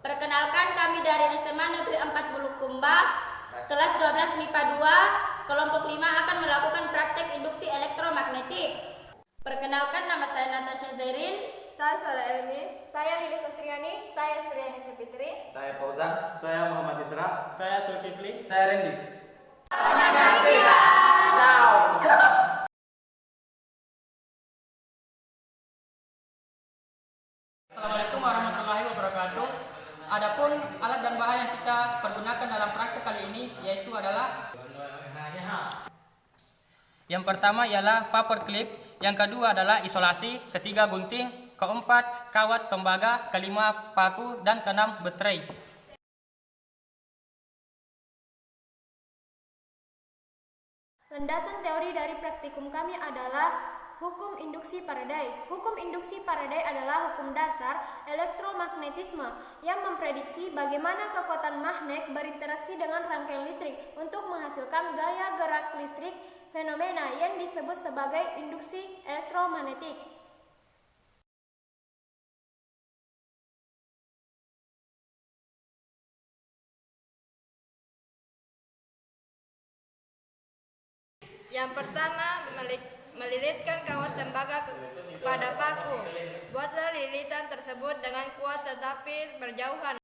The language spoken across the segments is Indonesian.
Perkenalkan, kami dari SMA Negeri 4 Bulukumba, kelas 12 MIPA 2, kelompok 5 akan melakukan praktek induksi elektromagnetik. Perkenalkan, nama saya Natasha Zairin. Saya Sarah Erni. Saya Lilis Asriani. Saya Sriani Sepitri. Saya Fauzan. Saya Muhammad Isra. Saya Zulkifli. Saya Randy. Assalamualaikum warahmatullahi wabarakatuh. Adapun alat dan bahan yang kita pergunakan dalam praktek kali ini yaitu adalah yang pertama ialah paper clip, yang kedua adalah isolasi, ketiga gunting, keempat kawat tembaga, kelima paku, dan keenam baterai. Landasan teori dari praktikum kami adalah hukum induksi Faraday. Hukum induksi Faraday adalah hukum dasar elektromagnetisme yang memprediksi bagaimana kekuatan magnet berinteraksi dengan rangkaian listrik untuk menghasilkan gaya gerak listrik, fenomena yang disebut sebagai induksi elektromagnetik. Yang pertama, melilitkan kawat tembaga pada paku. Buatlah lilitan tersebut dengan kuat tetapi berjauhan.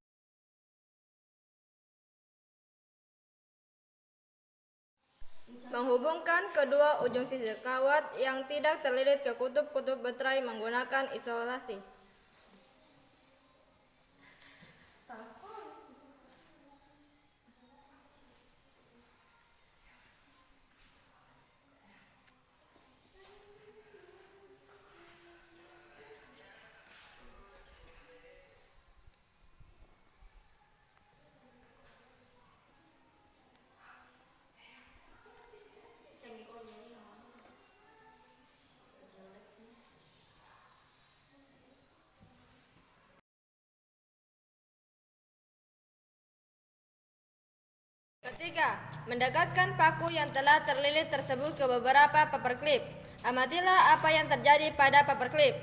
Menghubungkan kedua ujung sisi kawat yang tidak terlilit ke kutub-kutub baterai menggunakan isolasi. Ketiga, mendekatkan paku yang telah terlilit tersebut ke beberapa paperclip. Amatilah apa yang terjadi pada paperclip.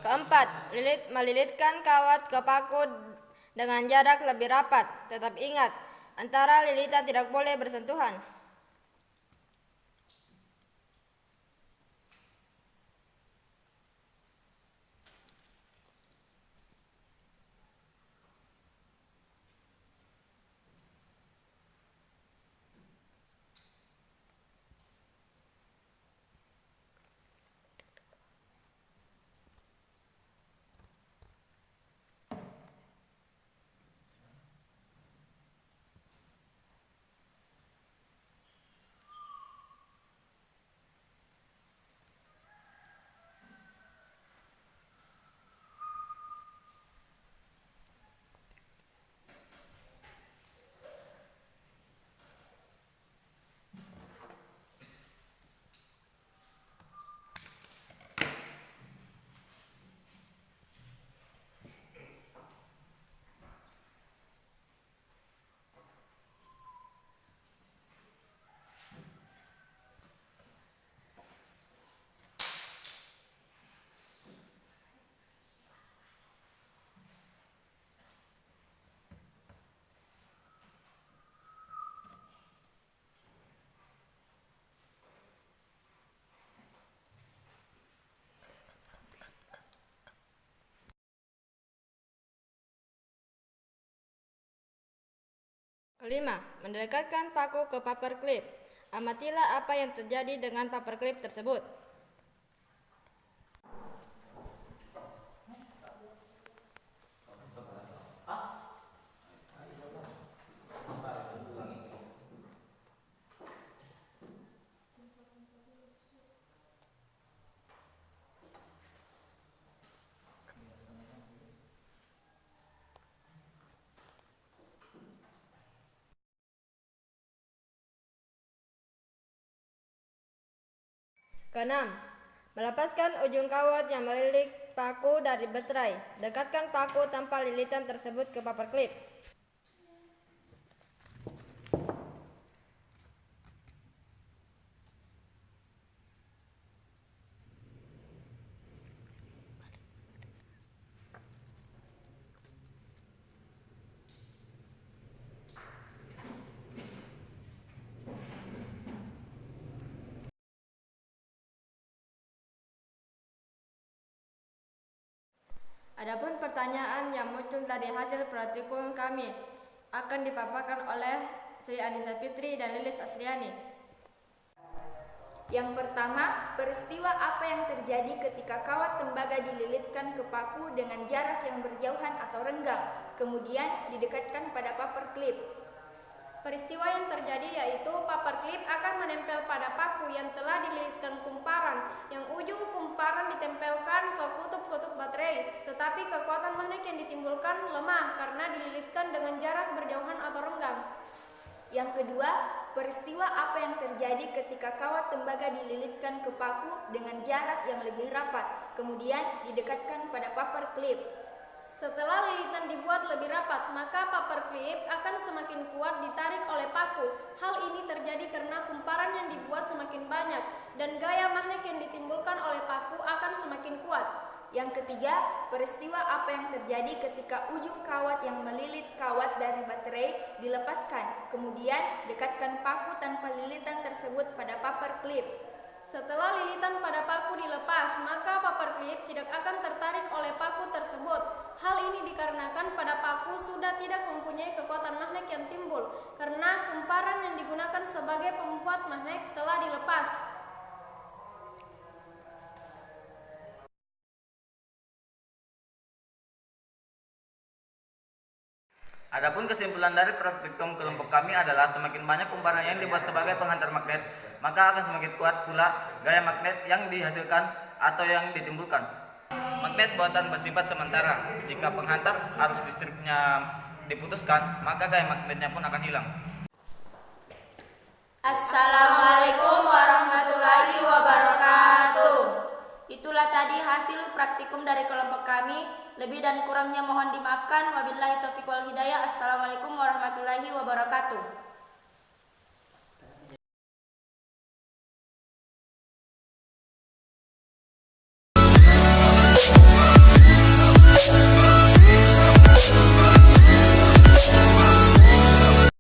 Keempat, melilitkan kawat ke paku dengan jarak lebih rapat. Tetap ingat, antara lilitan tidak boleh bersentuhan. Kelima, mendekatkan paku ke paperclip. Amatilah apa yang terjadi dengan paperclip tersebut. Keenam, melepaskan ujung kawat yang melilit paku dari baterai. Dekatkan paku tanpa lilitan tersebut ke paperclip. Adapun pertanyaan yang muncul dari hasil praktikum kami akan dipaparkan oleh Sri Anissa Fitri dan Lilis Asriani. Yang pertama, peristiwa apa yang terjadi ketika kawat tembaga dililitkan ke paku dengan jarak yang berjauhan atau renggang, kemudian didekatkan pada paperclip. Peristiwa yang terjadi yaitu paperclip akan menempel pada paku yang telah dililitkan kumparan, yang ujung kumparan ditempelkan ke kutub-kutub baterai, tetapi kekuatan magnet yang ditimbulkan lemah karena dililitkan dengan jarak berjauhan atau renggang. Yang kedua, peristiwa apa yang terjadi ketika kawat tembaga dililitkan ke paku dengan jarak yang lebih rapat, kemudian didekatkan pada paperclip. Setelah lilitan dibuat lebih rapat, maka paperclip akan semakin kuat ditarik oleh paku. Hal ini terjadi karena kumparan yang dibuat semakin banyak dan gaya magnet yang ditimbulkan oleh paku akan semakin kuat. Yang ketiga, peristiwa apa yang terjadi ketika ujung kawat yang melilit kawat dari baterai dilepaskan, kemudian dekatkan paku tanpa lilitan tersebut pada paperclip. Setelah lilitan pada paku dilepas, maka paperclip tidak akan tertarik oleh paku tersebut. Hal ini dikarenakan pada paku sudah tidak mempunyai kekuatan magnet yang timbul, karena kumparan yang digunakan sebagai pembuat magnet telah dilepas. Adapun kesimpulan dari praktikum kelompok kami adalah semakin banyak kumparan yang dibuat sebagai penghantar magnet, maka akan semakin kuat pula gaya magnet yang dihasilkan atau yang ditimbulkan. Magnet buatan bersifat sementara. Jika penghantar arus listriknya diputuskan, maka gaya magnetnya pun akan hilang. Assalamualaikum warahmatullahi wabarakatuh. Itulah tadi hasil praktikum dari kelompok kami. Lebih dan kurangnya mohon dimaafkan. Wabillahi taufiq wal hidayah. Assalamualaikum warahmatullahi wabarakatuh.